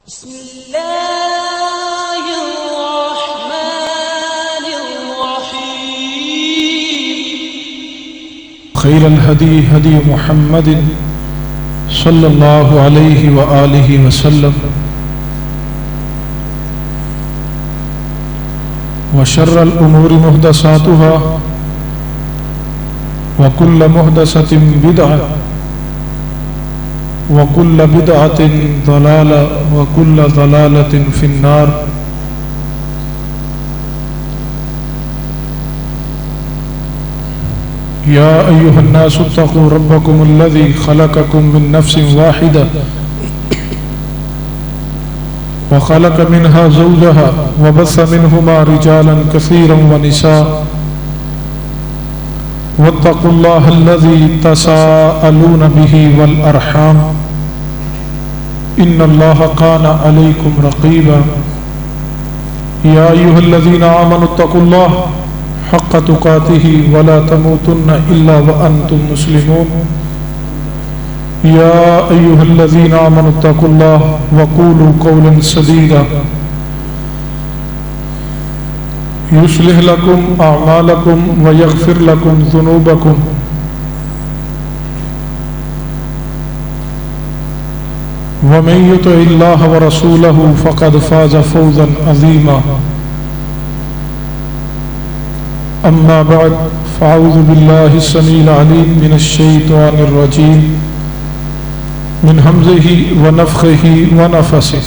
بسم الله الرحمن الرحيم خير الهدي هدي محمد صلى الله عليه وآله وسلم وشر الأمور محدثاتها وكل محدثة بدعة وكل بدعة ضلالة وكل ضلالة في النار. يا أيها الناس اتقوا ربكم الذي خلقكم من نفس واحدة وخلق منها زوجها وبث منهما رجالا كثيرا ونساء واتقوا الله الذي تساءلون به والأرحام إن الله كان عليكم رقيبا. يا أيها الذين آمنوا اتقوا الله حق تقاته ولا تموتن إلا وأنتم مسلمون. يا أيها الذين آمنوا اتقوا الله وقولوا قولا سديدا يصلح لكم أعمالكم ويغفر لكم ذنوبكم ومن يطع الله ورسوله فقد فاز فوزا عظيما. أما بعد فأعوذ بالله السميع العليم من الشيطان الرجيم من همزه ونفخه ونفسه.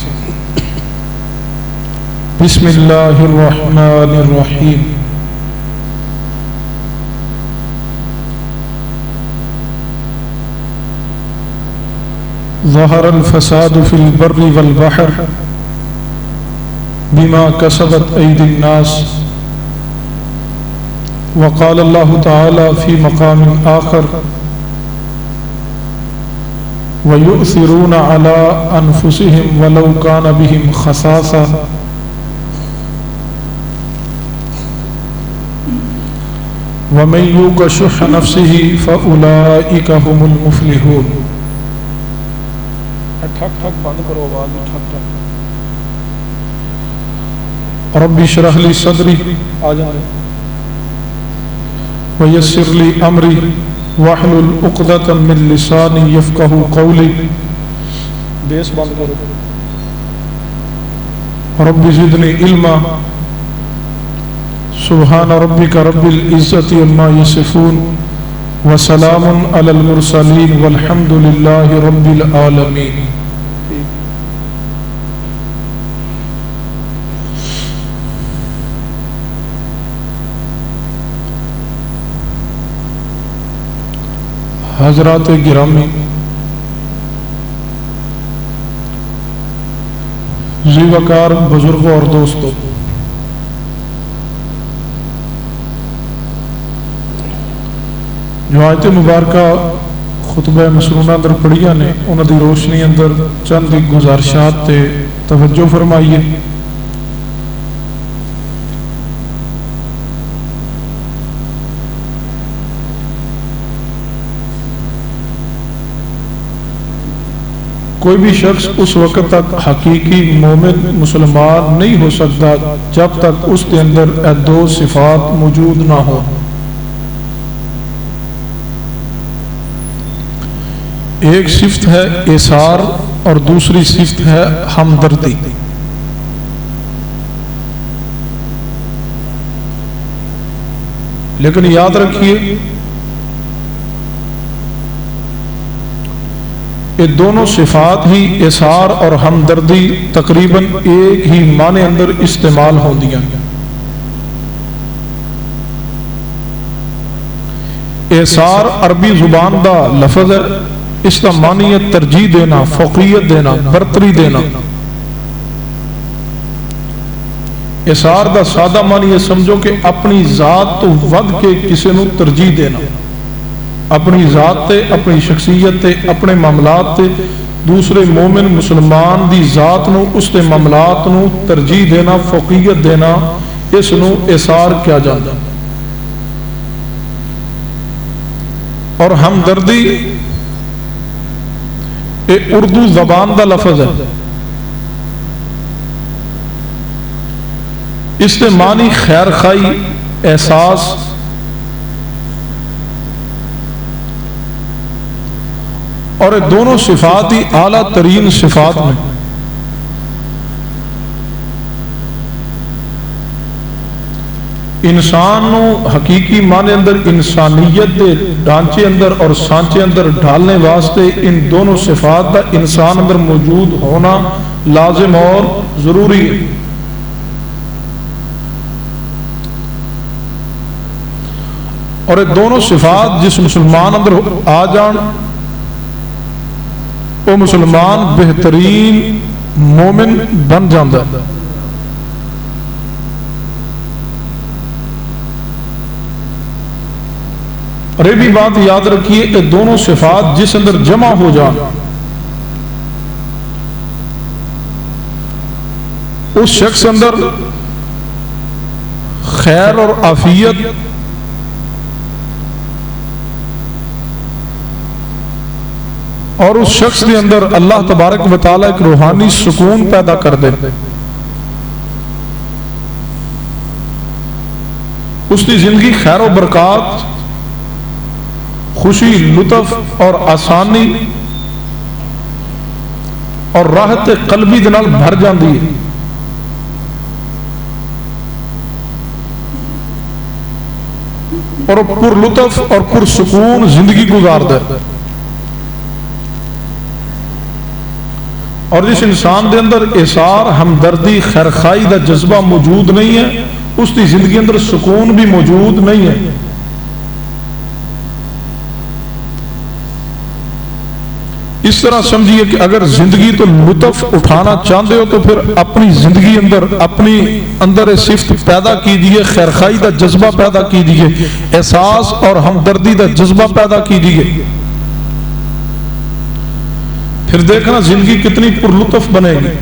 بسم الله الرحمن الرحيم. ظهر الفساد في البر والبحر بما كسبت أيدي الناس. وقال الله تعالى في مقام آخر ويؤثرون على أنفسهم ولو كان بهم خصاصة ومن يوق شح نفسه فأولئك هم المفلحون. رب اشرح لي صدري ويسر لي أمري واحلل عقدة من لساني يفقهوا قولي. بیس بند کرو. رب زدني علما. سبحان ربك رب العزة عما يصفون وسلام على المرسلين والحمد لله رب العالمين. حضرات گرامی، ذی وقار بزرگوں اور دوستوں، جو آیت مبارکہ خطبہ مسنونہ اندر پڑھیاں نے انہاں دی روشنی اندر چند گزارشات تے توجہ فرمائیے۔ کوئی بھی شخص اس وقت تک حقیقی مومن مسلمان نہیں ہو سکتا جب تک اس کے اندر دو صفات موجود نہ ہوں۔ ایک صفت ہے ایثار اور دوسری صفت ہے ہمدردی۔ لیکن یاد رکھیے یہ دونوں صفات ہی ایثار اور ہمدردی تقریباً ایک ہی معنی اندر استعمال ہوندیاں۔ ایثار عربی زبان دا لفظ ہے، اس کا معنی ہے ترجیح دینا، فوقیت دینا، برتری دینا۔ ایثار دا سادہ معنی یہ سمجھو کہ اپنی ذات تو ود کے کسی نو ترجیح دینا، اپنی ذات تے، اپنی شخصیت تے، اپنے معاملات تے دوسرے مومن مسلمان دی ذات نو، اس دے معاملات نو ترجیح دینا، فوقیت دینا، اس نو ایثار کیا جاتا۔ اور ہمدردی اردو زبان دا لفظ ہے، اس سے معنی خیر خائی، احساس، اور یہ دونوں صفات ہی اعلیٰ ترین صفات میں انسان نو حقیقی معنی اندر انسانیت دے ڈھانچے اندر اور سانچے اندر ڈھالنے واسطے ان دونوں صفات کا انسان اندر موجود ہونا لازم اور ضروری ہے۔ اور یہ دونوں صفات جس مسلمان اندر آ جان وہ مسلمان بہترین مومن بن جاتا ہے۔ اور یہ بھی بات یاد رکھیے کہ دونوں صفات جس اندر جمع ہو جان اس شخص اندر خیر اور عافیت اور اس شخص کے اندر اللہ تبارک و تعالیٰ ایک روحانی سکون پیدا کر دے، اس کی زندگی خیر و برکات، خوشی، لطف اور آسانی اور راحت قلبی دے نال بھر جاندی ہے۔ اور پر لطف اور پر سکون زندگی گزاردا ہے۔ اور جس انسان دے اندر احسار، ہمدردی، خیرخائی دا جذبہ موجود نہیں ہے اس کی زندگی اندر سکون بھی موجود نہیں ہے۔ اس طرح سمجھیے کہ اگر زندگی تو لطف اٹھانا چاہتے ہو تو پھر اپنی زندگی اندر اپنی اندر صفت پیدا کیجیے، خیرخائی دا جذبہ پیدا کیجیے، احساس اور ہمدردی دا جذبہ پیدا کیجیے، پھر دیکھنا زندگی کتنی پر لطف بنے گی،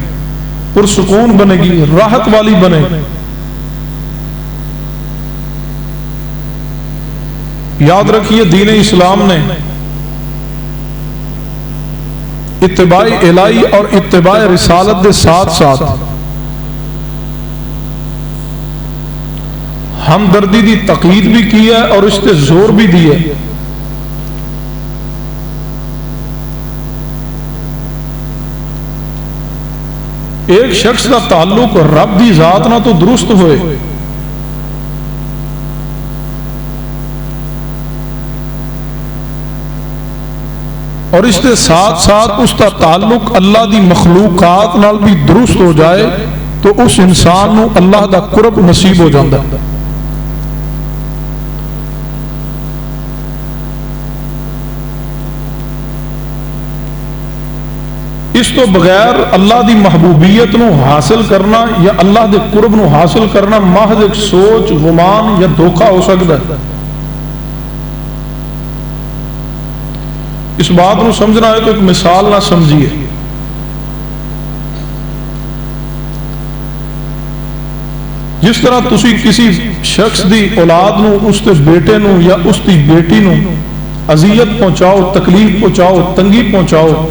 پر سکون بنے گی، راحت والی بنے گی۔ یاد رکھیے دین اسلام نے اتباع الہی اور اتباع رسالت کے ساتھ ساتھ ہمدردی دی تقید بھی کی ہے اور اس پہ زور بھی دی ہے۔ ایک شخص کا تعلق رب دی ذات نہ تو درست ہوئے اور اس کے ساتھ ساتھ اس کا تعلق اللہ دی مخلوقات نال بھی درست ہو جائے تو اس انسان نو اللہ دا قرب نصیب ہو جاتا ہے۔ اس تو بغیر اللہ دی محبوبیت نو حاصل کرنا یا اللہ دے قرب نو حاصل کرنا محض ایک سوچ، گمان یا دھوکہ ہو سکتا ہے۔ اس بات کو سمجھنا ہے تو ایک مثال نہ سمجھیے۔ جس طرح تسی کسی شخص دی اولاد نو، اس کے بیٹے نو یا اس کی بیٹی نو اذیت پہنچاؤ، تکلیف پہنچاؤ، تنگی پہنچاؤ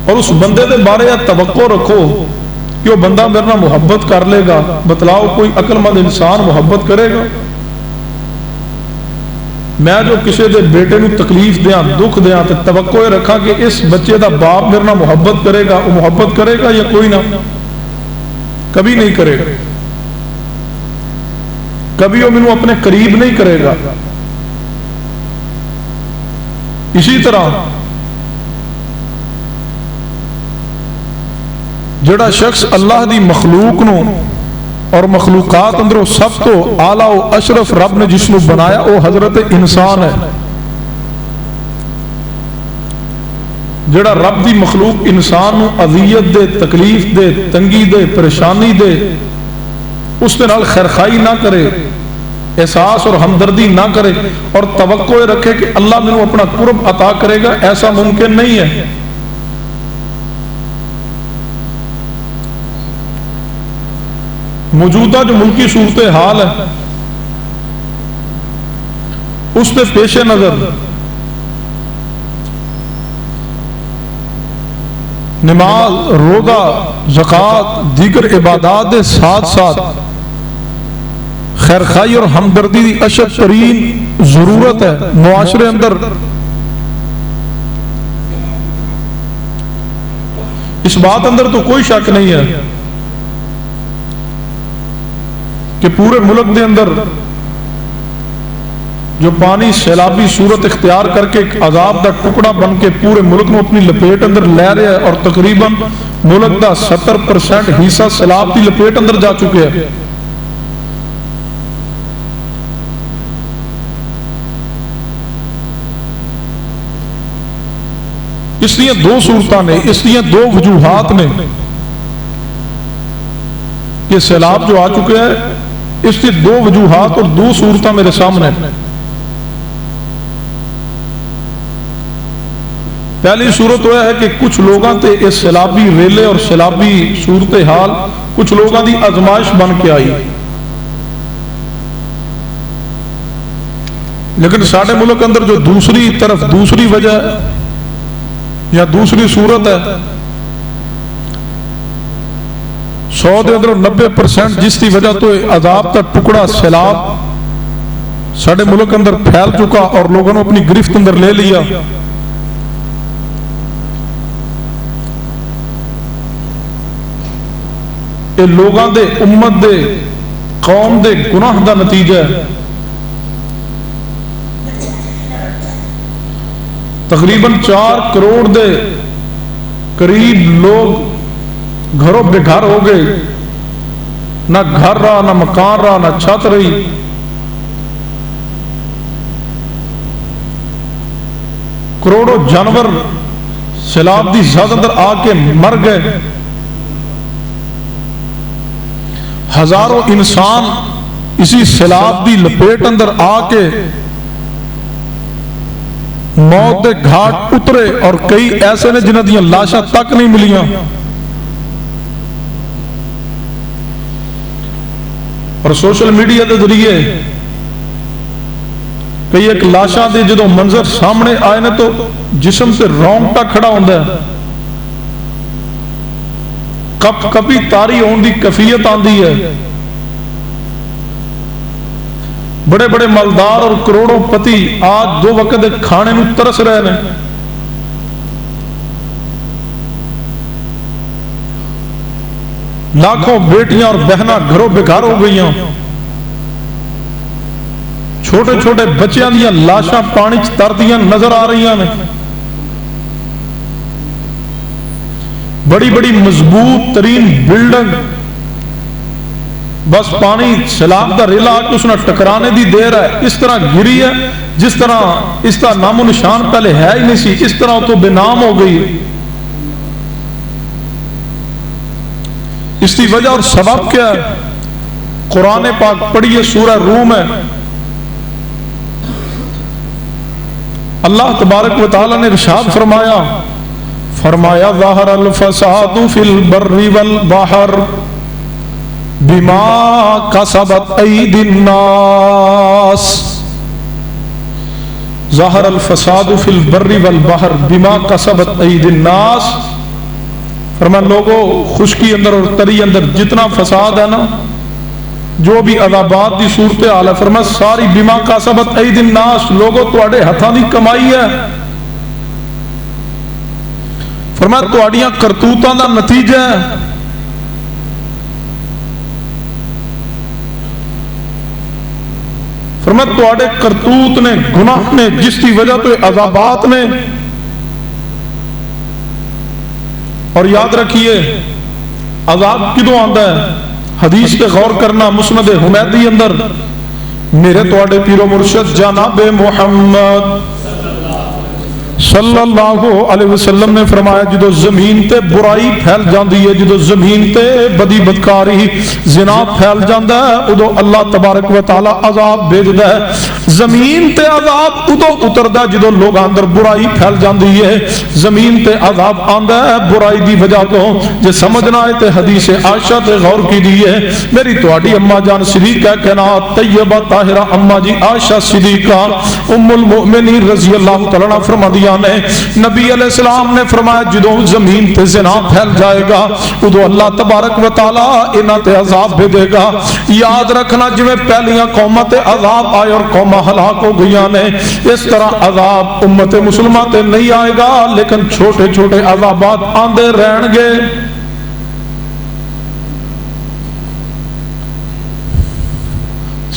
اور اس بندے دے بارے توقع رکھو کہ وہ بندہ میرے نال محبت کر لے گا، بتلاؤ کوئی عقل مند انسان محبت کرے گا؟ میں جو کسی دے بیٹے نو تکلیف دیاں، دکھ دیاں تے توقع رکھا کہ اس بچے دا باپ میرے نال محبت کرے گا، وہ محبت کرے گا یا کوئی نہ؟ کبھی نہیں کرے گا، کبھی وہ مینوں اپنے قریب نہیں کرے گا۔ اسی طرح جڑا شخص اللہ دی مخلوق نو اور مخلوقات اندروں سب تو اعلیٰ و اشرف رب نے جس نو بنایا وہ حضرت انسان ہے۔ جڑا رب دی مخلوق انسان نو اذیت دے، تکلیف دے، تنگی دے، پریشانی دے، اس کے نال خیرخائی نہ کرے، احساس اور ہمدردی نہ کرے اور توقع رکھے کہ اللہ مینوں اپنا قرب عطا کرے گا، ایسا ممکن نہیں ہے۔ موجودہ جو ملکی صورتحال ہے اس کے پیش نظر نماز، روزہ، زکوٰۃ، دیگر عبادات کے ساتھ ساتھ خیرخواہی اور ہمدردی کی اشد ترین ضرورت ہے معاشرے اندر۔ اس بات اندر تو کوئی شک نہیں ہے کہ پورے ملک دے اندر جو پانی سیلابی صورت اختیار کر کے ایک عذاب دا ٹکڑا بن کے پورے ملک میں اپنی لپیٹ اندر لے رہا ہے، اور تقریباً ملک دا 70% حصہ سیلاب کی لپیٹ اندر جا چکے ہیں۔ اس لیے دو صورتاں نے، اس لیے دو وجوہات نے کہ سیلاب جو آ چکے ہیں، اس کی دو وجوہات اور دو صورتاں میرے سامنے۔ پہلی صورت وہ ہے کہ کچھ لوگاں تے اس سیلابی ریلے اور سیلابی صورتحال کچھ لوگاں دی آزمائش بن کے آئی، لیکن سارے ملک اندر جو دوسری طرف دوسری وجہ یا دوسری صورت ہے، 100 دے اندر 90% جس کی وجہ تو عذاب کا ٹکڑا سیلاب سارے ملک اندر پھیل چکا اور لوگوں نے اپنی گرفت اندر لے لیا۔ یہ لوگاں دے، امت دے، قوم دے گناہ دا نتیجہ ہے۔ تقریباً 4 کروڑ دے قریب لوگ گھروں بے گھر ہو گئے، نہ گھر رہا، نہ مکان رہا، نہ چھت رہی۔ کروڑوں جانور سیلاب دی زد اندر آ کے مر گئے، ہزاروں انسان اسی سیلاب دی لپیٹ اندر آ کے موت دے گھاٹ اترے، اور کئی ایسے نے جنہاں دیاں لاشاں تک نہیں ملیاں۔ اور سوشل میڈیا دے ذریعے کئی ایک لاشاں دے جدوں منظر سامنے آئے نے تو جسم سے رونگٹا کھڑا ہوندا ہے، کپ کپی تاری ہون دی کیفیت آندی ہے۔ بڑے بڑے مالدار اور کروڑوں پتی آج 2 وقت کھانے نو ترس رہے ہیں۔ لاکھوں بیٹیاں اور بہناں گھروں بے گھر ہو گئیاں، چھوٹے چھوٹے بچیاں دیاں لاشاں پانی چ تردیاں نظر آ رہی ہیں۔ بڑی بڑی مضبوط ترین بلڈنگ بس پانی سیلاب کا ریلا آ کے اس نے ٹکرانے دی دیر ہے، اس طرح گری ہے جس طرح اس کا نام و نشان پہلے ہے ہی نہیں سی، اس طرح تو بے نام ہو گئی۔ اس کی وجہ اور سبب کیا ہے؟ قرآن پاک پڑھیے، سورہ روم ہے۔ اللہ تبارک و تعالی نے ارشاد فرمایا ظاہر الفساد فی البر والبحر بما کسبت ایدی الناس۔ ظاہر الفساد فی البر والبحر بما کسبت ایدی الناس، فرمایا لوگوں خشکی اندر اور تری اندر جتنا فساد ہے نا، جو بھی عذابات دی صورتحال ہے، فرمایا ساری بما کسبت ایدی الناس، لوگوں تواڈے ہتھاں دی کمائی ہے۔ فرمایا تواڈیاں کرتوتاں دا نتیجہ ہے۔ فرمایا تواڈے کرتوت نے، گناہ نے، جس کی وجہ تو عذابات نے۔ اور یاد رکھیے عذاب کدوں آندا ہے؟ حدیث پہ غور کرنا، مسند حمیدی اندر میرے تواڈے پیرو مرشد جناب محمد صلی اللہ علیہ وسلم نے فرمایا جدو زمین تے برائی پھیل جاندی ہے، جدو زمین تے بدی بدکاری زنا پھیل جاندا ہے، ادو اللہ تبارک و تعالی عذاب بھیجدا ہے۔ زمین تے عذاب ادو اتردا جدو لوگ اندر برائی پھیل جاندی ہے، زمین تے عذاب آندا ہے برائی دی وجہ تو۔ جے سمجھنا ہے تے حدیث عائشہ تے غور کیجیے، میری تواڈی اما جان صدیقہ کائنات طیبہ طاہرہ اما جی عائشہ صدیقہ ام المؤمنین رضی اللہ تعالی عنہا فرماندی گئی نے۔ نبی علیہ السلام نے فرمایا جدوں زمین تے زنا پھیل جائے گا ادو اللہ تبارک و تعالی انہاں تے عذاب بھیجے گا۔ یاد رکھنا جویں پہلیاں قوماں تے عذاب آئے اور قوماں ہلاک ہو گئی نے، اس طرح عذاب امت مسلمہ تے نہیں آئے گا، لیکن چھوٹے چھوٹے عذابات آندے رہن گے۔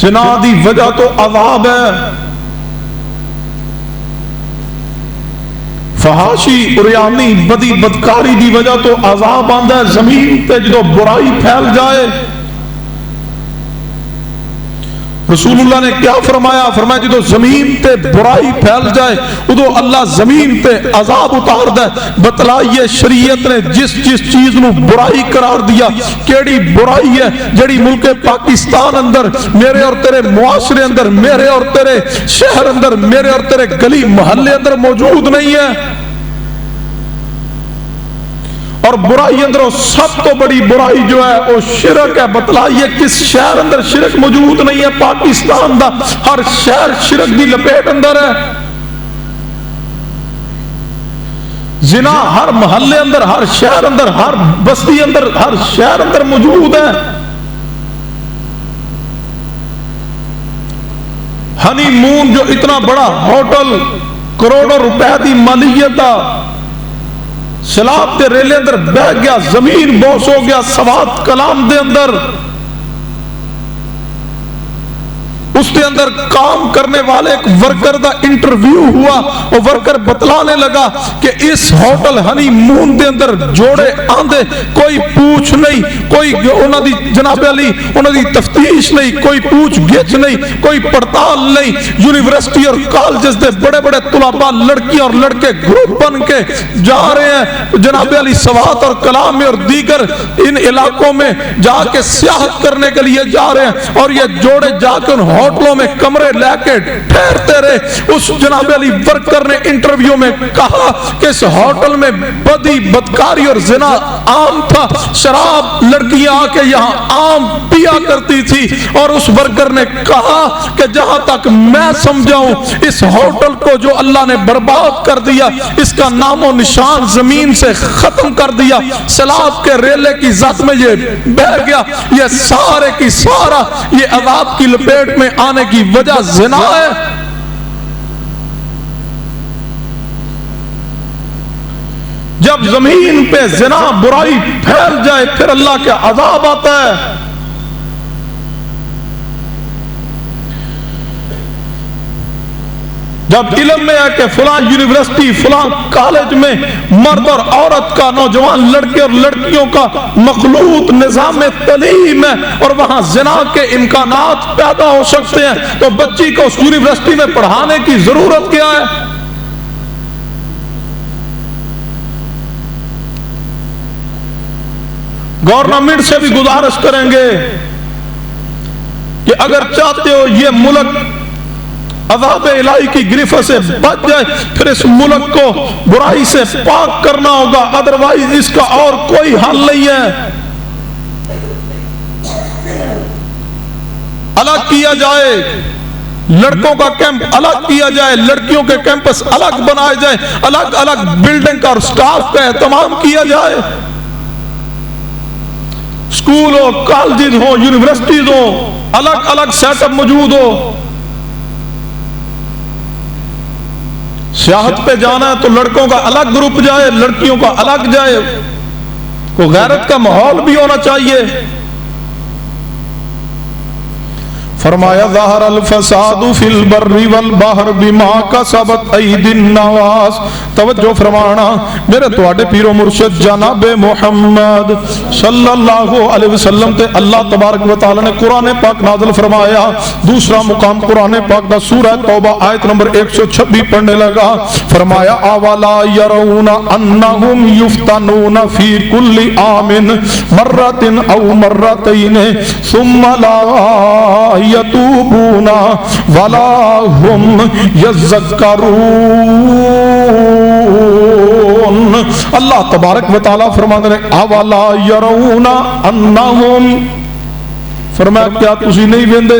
زنا دی وجہ تو عذاب ہے، فحاشی اریانی بدی بدکاری دی وجہ تو عذاب آندا ہے۔ زمین تے جدو برائی پھیل جائے، رسول اللہ نے کیا فرمایا؟ فرمایا جدو زمین تے برائی پھیل جائے ادو اللہ زمین تے عذاب اتار دے۔ بتلائیے شریعت نے جس جس چیز نو برائی قرار دیا، کیڑی برائی ہے جڑی ملک پاکستان اندر، میرے اور تیرے معاشرے اندر، میرے اور تیرے شہر اندر، میرے اور تیرے گلی محلے اندر موجود نہیں ہے؟ اور برائی اندر سب تو بڑی برائی جو ہے وہ شرک ہے۔ بتلائیے کس شہر اندر شرک موجود نہیں ہے؟ پاکستان دا ہر شہر شرک دی لپیٹ اندر ہے۔ زنا ہر محلے اندر، ہر شہر اندر، ہر بستی اندر، ہر شہر اندر موجود ہے۔ ہنی مون جو اتنا بڑا ہوٹل کروڑوں روپے دی مالیت دا سیلاب دے ریلے اندر بہ گیا، زمین بوس ہو گیا، سوات کلام دے اندر اس کے اندر کام کرنے والے ایک ورکر دا انٹرویو ہوا، وہ ورکر بتلانے لگا کہ اس ہوٹل ہنی مون دے اندر جوڑے آندے کوئی پوچھ نہیں، کوئی انہاں دی جناب علی انہاں دی تفتیش نہیں، کوئی پوچھ گچھ نہیں، کوئی پڑتال نہیں۔ یونیورسٹی اور کالجز دے بڑے بڑے طلباء لڑکیاں اور لڑکے گروپ بن کے جا رہے ہیں جناب علی سوات اور کلام میں اور دیگر ان علاقوں میں جا کے سیاحت کرنے کے لیے جا رہے ہیں، اور یہ جوڑے جا کے ہوٹلوں میں کمرے لے کے ٹھہرتے رہے۔ اس جناب علی ورکر نے انٹرویو میں کہا کہ اس ہوٹل میں بدی بدکاری اور زنا عام تھا، شراب لڑکیاں آ کے یہاں عام پیا کرتی تھی، اور اس ورکر نے کہا کہ جہاں تک میں سمجھاؤں اس ہوٹل کو جو اللہ نے برباد کر دیا، اس کا نام و نشان زمین سے ختم کر دیا، سیلاب کے ریلے کی زد میں یہ بہ گیا، یہ سارے کی سارا یہ عذاب کی لپیٹ میں آنے کی وجہ زنا ہے۔ جب زمین پہ زنا برائی پھیل جائے پھر اللہ کا عذاب آتا ہے۔ جب علم میں ہے کہ فلاں یونیورسٹی فلاں کالج میں مرد اور عورت کا، نوجوان لڑکے اور لڑکیوں کا مخلوط نظام تعلیم ہے اور وہاں زنا کے امکانات پیدا ہو سکتے ہیں، تو بچی کو اس یونیورسٹی میں پڑھانے کی ضرورت کیا ہے؟ گورنمنٹ سے بھی گزارش کریں گے کہ اگر چاہتے ہو یہ ملک عذاب الہی کی گرفت سے بچ جائے پھر اس ملک کو برائی سے پاک کرنا ہوگا، ادروائز اس کا اور کوئی حل نہیں ہے۔ الگ کیا جائے، لڑکوں کا کیمپ الگ کیا جائے، لڑکیوں کے کیمپس الگ بنائے جائے، الگ الگ بلڈنگ کا اور سٹاف کا اہتمام کیا جائے، سکول ہو، کالجز ہو، یونیورسٹیز ہو، الگ الگ سیٹ اپ موجود ہو۔ سیاحت پہ جانا ہے تو لڑکوں کا الگ گروپ جائے، لڑکیوں کا الگ جائے، کوئی غیرت کا ماحول بھی ہونا چاہیے۔ فرمایا ظاہر الفساد فی البر والبحر بما کسبت ایدی الناس۔ توجہ فرمانا میرے تواڈے پیر و مرشد جناب محمد صلی اللہ علیہ وسلم تے اللہ تبارک و تعالی نے قرآن پاک نازل فرمایا۔ دوسرا مقام قرآن پاک دا سورہ توبہ آیت نمبر 126 پڑھنے لگا۔ فرمایا اولا یرون انہم یفتنون فی کل عام مرۃ او مرتین ثم لا یتوبون ولا هم یذکرون۔ اللہ تبارک و تعالی فرماتے ہیں اولا یرون انہم، فرمایا کیا تسی نہیں ویندے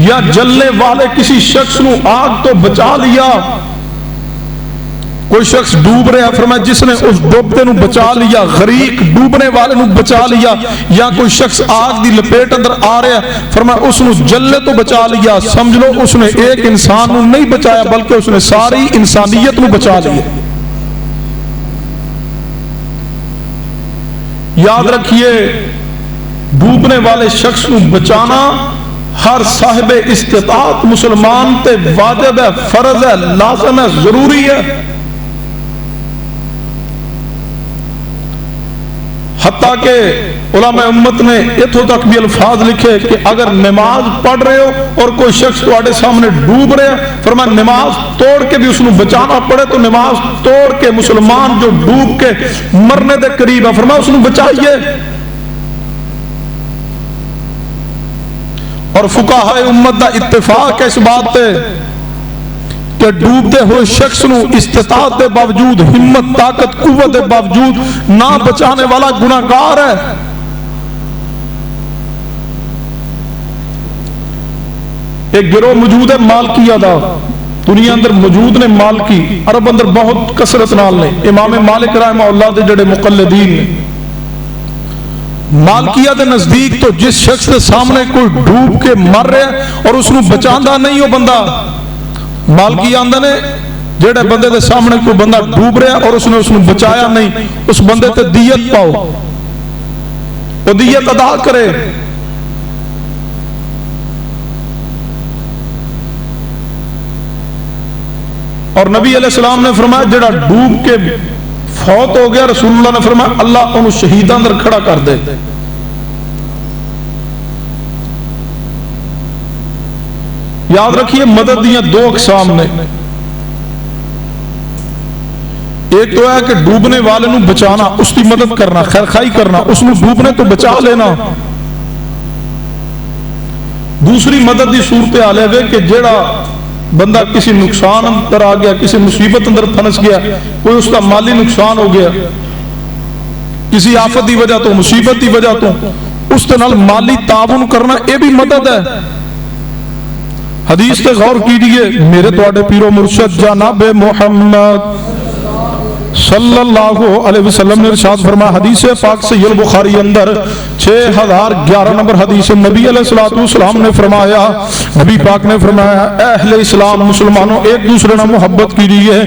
یا جلنے والے کسی شخص نو آگ تو بچا لیا. کوئی شخص ڈوب رہا ہے، فرمایا جس نے اس ڈوبتے نو بچا لیا، غریق ڈوبنے والے نو بچا لیا. یا کوئی شخص آگ دی لپیٹ اندر آ رہا ہے، فرمایا اس نو جلنے تو بچا لیا. سمجھ لو اس نے ایک انسان نو نہیں بچایا بلکہ اس نے ساری انسانیت نو بچا لیا. یاد رکھیے ڈوبنے والے شخص کو بچانا ہر صاحب استطاعت مسلمان تے واجب ہے، فرض ہے، لازم ہے، ضروری ہے. حتیٰ کہ علماء امت نے اتھوں تک بھی الفاظ لکھے کہ اگر نماز پڑھ رہے ہو اور کوئی شخص تواڈے سامنے ڈوب رہے ہیں، فرمایا نماز توڑ کے بھی اس کو بچانا پڑے تو نماز توڑ کے مسلمان جو ڈوب کے مرنے دے قریب ہے، فرمایا اس کو بچائیے. اور فقہائے امت دا اتفاق ہے اس بات پہ کہ ڈوبتے ہوئے شخص نو استطاعت دے باوجود، ہمت طاقت قوت دے باوجود نہ بچانے والا گناہگار ہے. ایک گروہ موجود ہے مالکیہ دا، دنیا اندر موجود نے مالکی، عرب اندر بہت کثرت نال نے. امام مالک رحمہ اللہ دے جڑے مقلدین نے، مالکیہ دے نزدیک تو جس شخص کے سامنے کوئی ڈوب کے مر رہا ہے اور اس نو بچاندہ نہیں ہو بندہ، مالکیہ آندہ نے جڑے بندے دے سامنے کوئی بندہ ڈوب رہا ہے اور اس نے بچایا نہیں، اس بندے تے دیت پاؤ، وہ دیت ادا کرے. اور نبی علیہ السلام نے فرمایا جڑا ڈوب کے فوت ہو گیا، رسول اللہ نے فرمایا اللہ انہوں شہیداں اندر کھڑا کر دے. یاد رکھیے مدد دیاں دو اقسام نے. ایک تو ہے کہ ڈوبنے والے نو بچانا، اس کی مدد کرنا، خیرخائی کرنا، اس نو ڈوبنے تو بچا لینا. دوسری مدد دی صورت حال ہے کہ جیڑا بندہ کسی نقصان اندر آ گیا، کسی مصیبت اندر پھنس گیا، کوئی اس کا مالی نقصان ہو گیا کسی آفت دی وجہ تو، مصیبت دی وجہ تو، اس کے نال مالی تعاون کرنا یہ بھی مدد ہے. حدیث تے غور کیجئے، میرے تواڈے پیرو مرشد جناب محمد صلی اللہ علیہ وسلم نے ارشاد فرمایا، حدیث پاک صحیح البخاری اندر 6011 نمبر حدیث، نبی علیہ السلام نے فرمایا، نبی پاک نے فرمایا اے اہل اسلام مسلمانوں ایک دوسرے نال محبت کیجئے،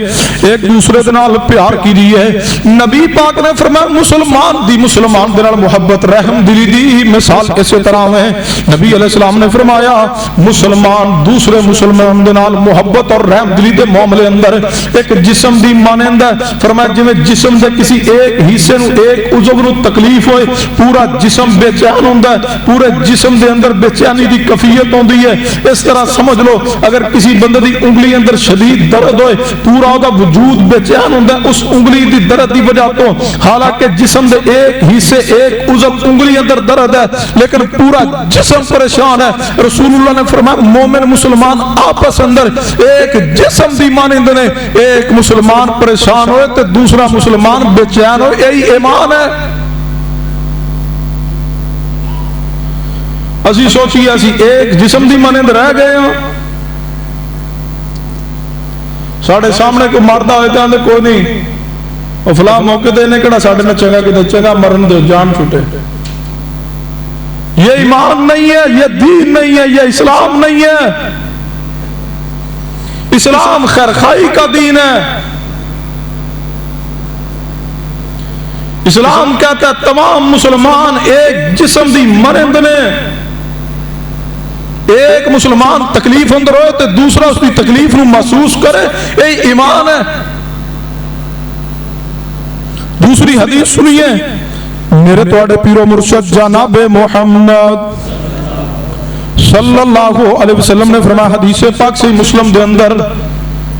ایک دوسرے دے نال پیار کیجئے. نبی پاک نے فرمایا مسلمان دے نال محبت رحم دلی دی مثال اسی طرح ہے. نبی علیہ السلام نے فرمایا مسلمان دوسرے مسلمان دے نال محبت اور رحم دلی دے معاملے اندر ایک جسم دی مانند ہے. فرمایا جویں جسم دے کسی ایک حصے نو، ایک عضو نو تکلیف ہوئے پورا جسم بے چین ہوندا ہے، پورے جسم دے اندر بے چینی دی کیفیت ہوندی ہے. اس طرح سمجھ لو اگر کسی بندے دی انگلی اندر شدید درد ہوئے پورا دا وجود بے چین ہوندا ہے اس انگلی دی درد دی وجہ تو، حالانکہ جسم دے ایک حصے ایک عضو انگلی اندر درد ہے لیکن پورا جسم پریشان ہے. رسول اللہ نے فرمایا مومن مسلمان آپس اندر ایک جسم دی مانند نے، ایک مسلمان پریشان ہوئے تو دوسرا مسلمان بے چین ہو، یہی ایمان ہے. اسی سوچیے اسی ایک جسم دی مانند رہ گئے ہوں، ساڑھے سامنے کوئی مردہ ہوئے تھے کوئی نہیں، اور فلاں موقع دے نے کڑا ساڑھے نہ چنگا کہ چنگا مرن دے جان چھوٹے. یہ ایمان نہیں ہے، یہ دین نہیں ہے، یہ اسلام نہیں ہے. اسلام خیرخائی کا دین ہے. اسلام کہتا ہے تمام مسلمان ایک جسم دی مانند نے. ایک مسلمان تکلیف اندر ہوئے تو دوسرا اس کی تکلیف نو محسوس کرے، یہی ایمان ہے. دوسری حدیث سنیے، میرے تواڈے پیرو مرشد جناب محمد صلی اللہ علیہ وسلم نے فرمایا، حدیث پاک سے مسلم دے اندر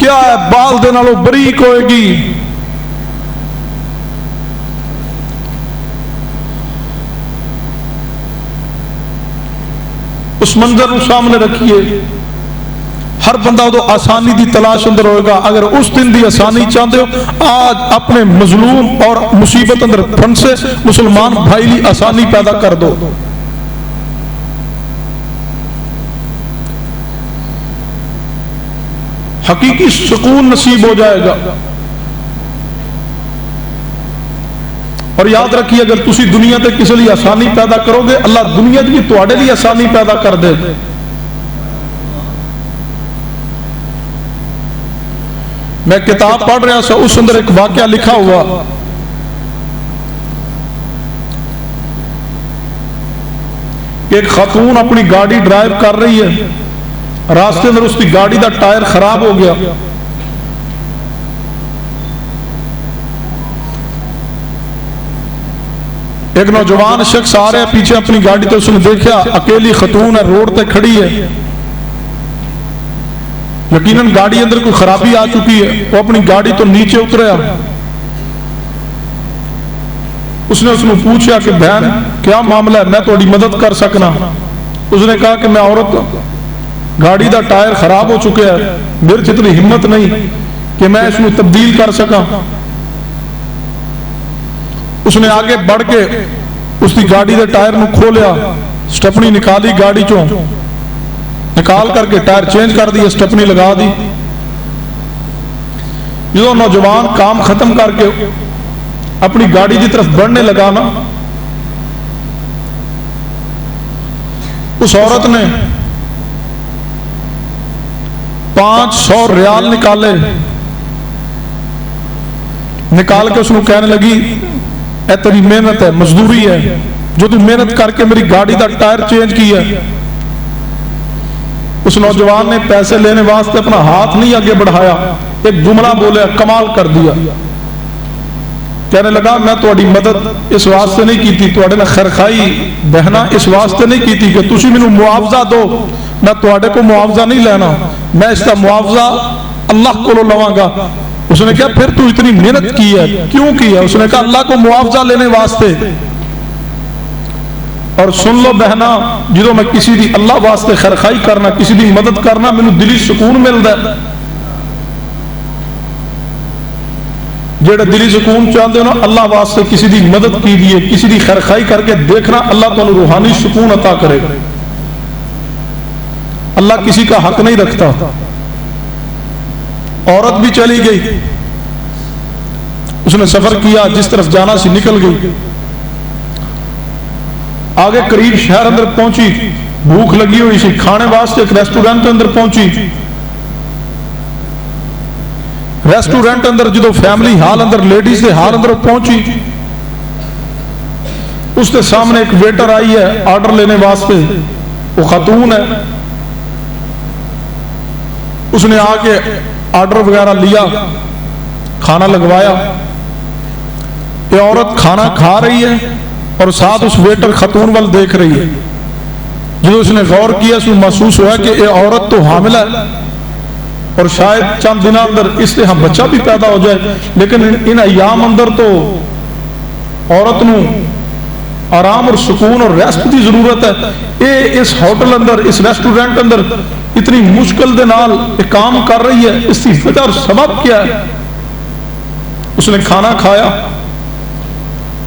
کیا ہے بال دے نالوں بریک ہوئے گی. اس منظر کو سامنے رکھیے. ہر بندہ تو آسانی دی تلاش اندر ہوئے گا. اگر اس دن دی آسانی چاہتے ہو آج اپنے مظلوم اور مصیبت اندر پھنسے مسلمان بھائی لی آسانی پیدا کر دو. حقیقی سکون نصیب ہو جائے گا. اور یاد رکھیے اگر تسی دنیا تے کسی لیے آسانی پیدا کرو گے اللہ دنیا بھی تواڈے لیے آسانی پیدا کر دے. میں کتاب پڑھ رہا سا اس اندر ایک واقعہ لکھا ہوا کہ ایک خاتون اپنی گاڑی ڈرائیو کر رہی ہے. راستے اندر اس کی گاڑی دا ٹائر خراب ہو گیا. ایک نوجوان شخص آ رہا ہے پیچھے اپنی گاڑی تو اس نے دیکھا اکیلی خاتون ہے روڈ تے کھڑی ہے. یقیناً گاڑی اندر کوئی خرابی آ چکی ہے. وہ اپنی گاڑی تو نیچے اتریا. اس نے پوچھا کہ بہن کیا معاملہ ہے میں تھوڑی مدد کر سکنا. اس نے کہا کہ میں عورت گاڑی دا ٹائر خراب ہو چکا ہے میرے اتنی ہمت نہیں کہ میں اس کو تبدیل کر سکا. اس نے آگے بڑھ کے اس کی گاڑی دے ٹائر نو کھولیا سٹپنی نکالی گاڑی چوں نکال کر کے ٹائر چینج کر دی سٹپنی لگا دی. جو نوجوان کام ختم کر کے اپنی گاڑی کی طرف بڑھنے لگا نا اس عورت نے 500 ریال نکالے. نکال کے اس کو کہنے لگی اے تیری محنت ہے مزدوری ہے جو تو محنت کر کے میری گاڑی دا ٹائر چینج کیا ہے. اس نوجوان نے پیسے لینے واسطے اپنا ہاتھ نہیں آگے بڑھایا ایک جملہ بولے کمال کر دیا. کہنے لگا میں تھوڑی مدد اس واسطے نہیں کی تھی تھوڑے نے خیرخائی بہنا اس واسطے نہیں کی تھی کہ تسی مینوں معاوضہ دو. میں تھوڑے کو معاوضہ نہیں لینا میں اس کا معاوضہ اللہ کو لواں گا. اس نے کہا پھر تو اتنی محنت کی ہے کیوں کی ہے. اس نے کہا اللہ کو معاوضہ لینے واسطے. اور سن لو بہنا جدوں میں کسی دی اللہ واسطے خیرخائی کرنا کسی دی مدد کرنا مینوں دلی سکون ملدا ہے. جڑا دلی سکون چاہتے ہو نا اللہ واسطے کسی دی مدد کیجیے کسی دی خیرخائی کر کے دیکھنا اللہ تعالی روحانی سکون عطا کرے گا. اللہ کسی کا حق نہیں رکھتا. عورت بھی چلی گئی اس نے سفر کیا جس طرف جانا سی نکل گئی. آگے قریب شہر اندر پہنچی بھوک لگی ہوئی سی کھانے واسطے ایک ریسٹورنٹ اندر پہنچی. ریسٹورنٹ اندر جدو فیملی ہال اندر لیڈیز دے ہال اندر پہنچی اس کے سامنے ایک ویٹر آئی ہے آرڈر لینے واسطے. وہ خاتون ہے. اس نے آ کے آرڈر وغیرہ لیا کھانا لگوایا. یہ عورت کھانا کھا رہی ہے اور ساتھ اس ویٹر خاتون وال دیکھ رہی ہے. جو اس نے غور کیا اس میں محسوس ہوا کہ یہ عورت تو حاملہ ہے اور شاید چند دنوں اندر اس سے ہم بچہ بھی پیدا ہو جائے. لیکن ان ایام اندر تو عورت نو آرام اور سکون اور ریسٹ کی ضرورت ہے. یہ اس ہوٹل اندر اس ریسٹورنٹ اندر اتنی مشکل دے نال کام کر رہی ہے اس کی وجہ اور سبب کیا ہے. اس نے کھانا کھایا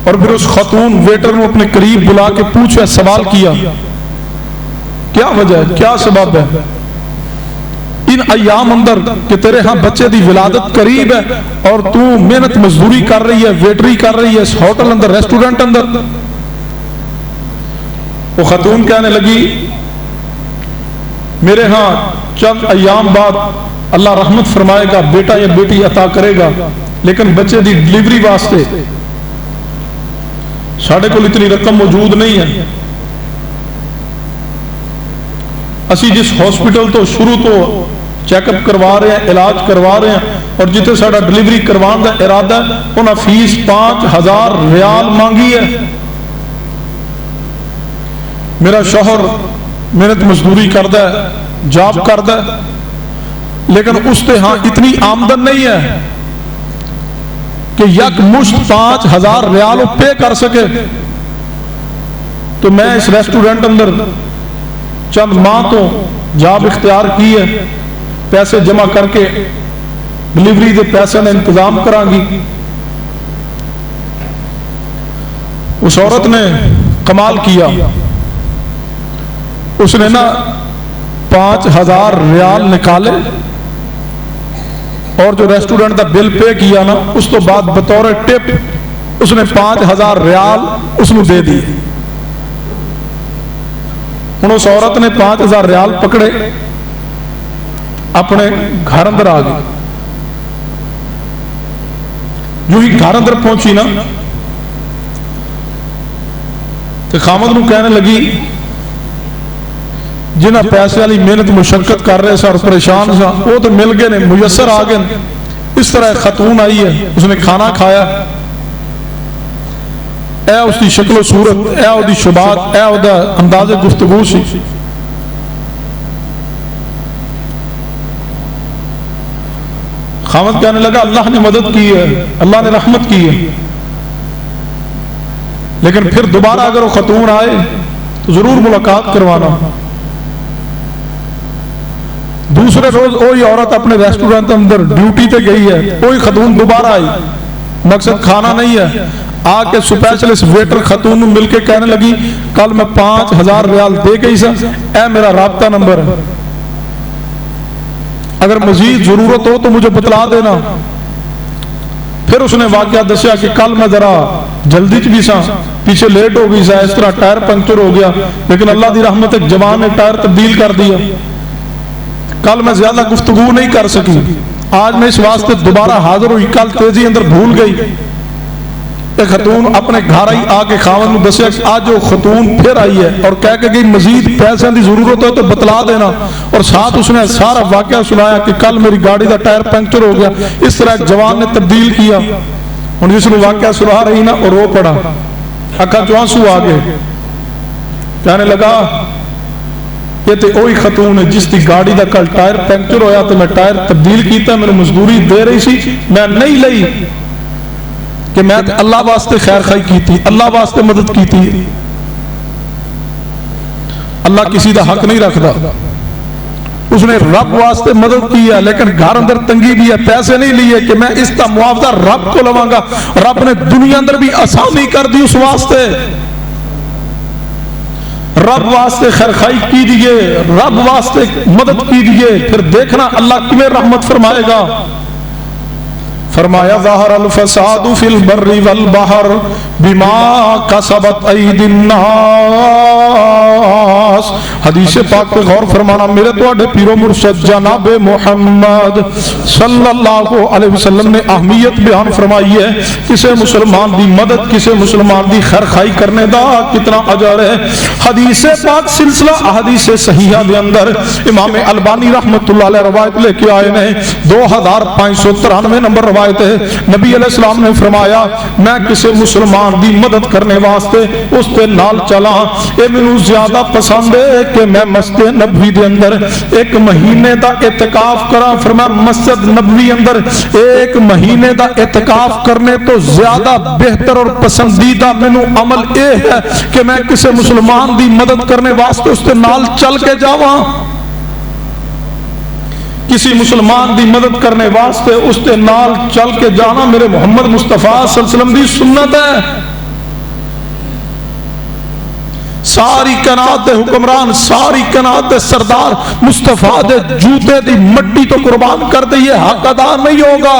اور پھر اس خاتون ویٹر نے اپنے قریب بلا کے پوچھا سوال کیا کیا وجہ ہے کیا سبب ہے ان ایام اندر کہ تیرے ہاں بچے دی ولادت قریب ہے اور تو محنت مزدوری کر رہی ہے ویٹری کر رہی ہے اس ہوٹل اندر ریسٹورنٹ اندر. وہ خاتون کہنے لگی میرے ہاں چند ایام بعد اللہ رحمت فرمائے گا بیٹا یا بیٹی عطا کرے گا لیکن بچے دی ڈلیوری واسطے ساڑھے کو اتنی رقم موجود نہیں ہے. اسی جس ہاسپٹل تو شروع تو چیک اپ کروا رہے ہیں علاج کروا رہے ہیں اور جتے ساڑھا ڈلیوری کروان دا ارادہ ہے انہاں فیس 5000 ریال مانگی ہے. میرا شوہر محنت مزدوری کردا ہے جاب کردا ہے لیکن اس کے ہاں اتنی آمدن نہیں ہے کہ یک مشت 5,000 ریال پے کر سکے. تو میں اس ریسٹورنٹ اندر چند ماہ تو جاب اختیار کی ہے, پیسے جمع کر کے ڈلیوری دے پیسے نے انتظام کرا گی. اس عورت نے کمال کیا, اس نے نا 5,000 ریال نکالے اور جو ریسٹورنٹ کا بل پے کیا نا, اس تو بعد بطور ٹپ اس نے 5,000 ریال اس نے دے دی. ہوں اس عورت نے 5,000 ریال پکڑے, اپنے گھر اندر آ گئی. جو ہی گھر اندر پہنچی نا تو خامد نو کہنے لگی جنہ پیسے والی محنت مشقت کر رہے سا اور پریشان سا وہ تو مل گئے نے, میسر آ گئے. اس طرح ایک خاتون آئی ہے, اس نے کھانا کھایا, اے اس کی شکل و صورت, اے اس کی شبات, اے اس کا انداز گفتگو سی. خامد کہنے لگا اللہ نے مدد کی ہے, اللہ نے رحمت کی ہے, لیکن پھر دوبارہ اگر وہ خاتون آئے تو ضرور ملاقات کروانا. دوسرے روز وہی عورت اپنے ریسٹورنٹ اندر ڈیوٹی تے گئی ہے, وہی خاتون دوبارہ آئی, مقصد کھانا نہیں ہے. آ کے سپیشلسٹ ویٹر خاتون مل کے کہنے لگی کل میں 5,000 ریال دے گئی سا, اے میرا رابطہ نمبر ہے, اگر مزید ضرورت ہو تو مجھے بتلا دینا. پھر اس نے واقعہ دسیا کہ کل میں ذرا جلدی چ بھی سا, پیچھے لیٹ ہو گئی سا, اس طرح ٹائر پنکچر ہو گیا, لیکن اللہ دی رحمت ایک جوان نے ٹائر تبدیل کر دیا. کل میں زیادہ گفتگو نہیں کر سکی, آج میں اس واسطے دوبارہ حاضر ہوئی, کل تیزی اندر بھول گئی. ایک خاتون اپنے گھر آئی, آ کے خاوند نے دسیا کہ آج جو خاتون پھر آئی ہے اور کہہ کے گئی مزید پیسے کی ضرورت ہو تو بتلا دینا, اور ساتھ اس نے سارا واقعہ سنایا کہ کل میری گاڑی کا ٹائر پنکچر ہو گیا, اس طرح ایک جوان نے تبدیل کیا. ہوں جس نے واقعہ سنا رہی نا اور رو پڑا, اکھا چ آنسو آ گئے, کہنے لگا یہ تو وہی خاتون ہے جس کی گاڑی کا کل ٹائر پنکچر ہویا تو میں ٹائر تبدیل کیتا, میرے مزدوری دے رہی سی, میں نہیں لئی کہ میں اللہ واسطے خیر خائی کی تھی, اللہ واسطے مدد کی تھی. اللہ کسی دا حق نہیں رکھتا, اس نے رب واسطے مدد کی ہے, لیکن گھر اندر تنگی بھی ہے, پیسے نہیں لیے کہ میں اس کا معاوضہ رب کو لواں گا. رب نے دنیا اندر بھی آسانی کر دی اس واسطے, رب واسطے خیرخائی کی دیئے, رب واسطے مدد کی دیئے, پھر دیکھنا اللہ کیویں رحمت فرمائے گا. فرمایا ظاہر الفساد فی البر والبحر بما کسبت ایدی الناس. حدیث پاک پہ غور فرمانا. میرے تو پیر و مرشد جناب محمد صلی اللہ علیہ وسلم نے اہمیت بیان فرمائی ہے کسے مسلمان دی مدد, کسے مسلمان دی خیرخائی کرنے دا کتنا اجر ہے. حدیث پاک سلسلہ احادیث صحیحہ دے اندر امام البانی رحمت اللہ علیہ روایت لے کے آئے ہیں, 2593 نمبر روایت ہے. نبی علیہ السلام نے فرمایا میں کسی مسلمان دی مدد کرنے واسطے اس تے نال چلا, اے مینوں زیادہ پسند ہے کہ میں مسجد نبوی دے اندر ایک مہینے دا اعتکاف کراں. فرمایا مسجد نبوی اندر ایک مہینے دا اعتکاف کرنے تو زیادہ بہتر اور پسندیدہ مینوں عمل اے ہے کہ میں کسی مسلمان دی مدد کرنے واسطے اس تے نال چل کے جاواں. کسی مسلمان دی مدد کرنے واسطے اس تے نال چل کے جانا میرے محمد مصطفیٰ صلی اللہ علیہ وسلم دی سنت ہے. ساری کائنات دے حکمران, ساری کائنات دے سردار مصطفیٰ دے جوتے دی مٹی تو قربان کر دے, یہ حق ادا نہیں ہوگا.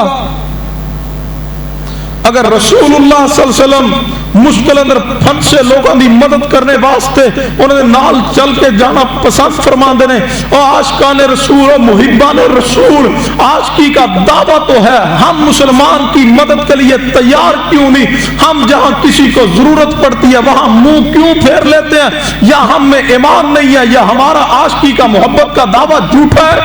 اگر رسول اللہ صلی اللہ علیہ وسلم مشکل اندر پھنسے لوگوں دی مدد کرنے واسطے انہوں نے نال چل کے جانا پسند فرمان دینے, اور عاشقان رسول و محبان رسول عاشقی کا دعویٰ تو ہے, ہم مسلمان کی مدد کے لیے تیار کیوں نہیں؟ ہم جہاں کسی کو ضرورت پڑتی ہے وہاں منہ کیوں پھیر لیتے ہیں؟ یا ہم میں ایمان نہیں ہے, یا ہمارا عاشقی کا محبت کا دعویٰ جھوٹا ہے.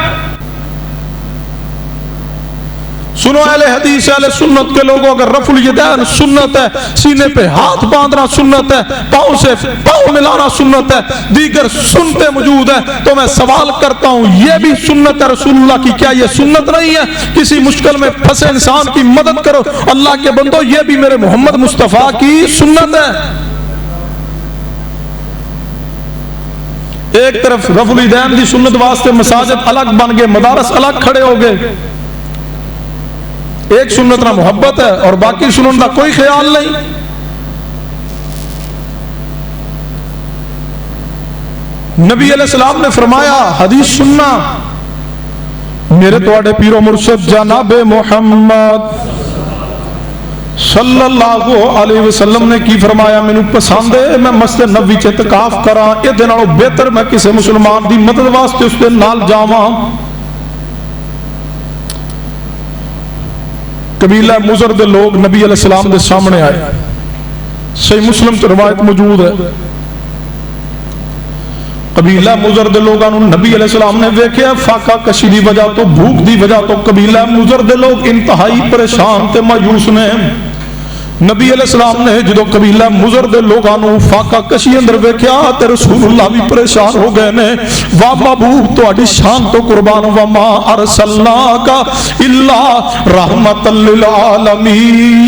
سنو اہل حدیث اہل سنت کے لوگوں، اگر رفع الیدین سنت ہے، سینے پہ ہاتھ باندھنا سنت ہے، پاؤں سے پاؤں ملانا سنت ہے، دیگر سنتیں موجود ہیں، تو میں سوال کرتا ہوں یہ بھی سنت ہے رسول اللہ کی؟ کیا یہ سنت نہیں ہے؟ کسی مشکل میں پھنسے انسان کی مدد کرو، اللہ کے بندو یہ بھی میرے محمد مصطفیٰ کی سنت ہے۔ ایک طرف رفع الیدین کی سنت واسطے مساجد الگ بن گئے، مدارس الگ کھڑے ہو گئے، ایک سنت نہ محبت ہے اور باقی سنت کا کوئی خیال نہیں۔ نبی علیہ السلام نے فرمایا، حدیث سننا، میرے تواڈے پیر و مرشد جناب محمد صلی اللہ علیہ وسلم نے کی فرمایا، مینوں پسند ہے میں مسجد نبوی چ اعتکاف کراں، اے دے نالوں بہتر میں کسی مسلمان دی مدد واسطے اس دے نال جاواں۔ قبیلہ مضر دے لوگ نبی علیہ السلام دے سامنے آئے، صحیح مسلم کی روایت موجود ہے۔ قبیلہ مضر دے لوگاں نوں نبی علیہ السلام نے ویکھیا، فاقہ کشی دی وجہ تو، بھوک دی وجہ تو قبیلہ مضر دے لوگ انتہائی پریشان تے مایوس نے۔ نبی علیہ السلام نے جدو قبیلہ مضر دے لوگاں نوں فاقہ کشی اندر ویکھیا تے رسول اللہ بھی پریشان ہو گئے نے۔ وا محبوب تہاڈی شان تو قربان، وما ارسلناک الا رحمت للعالمین۔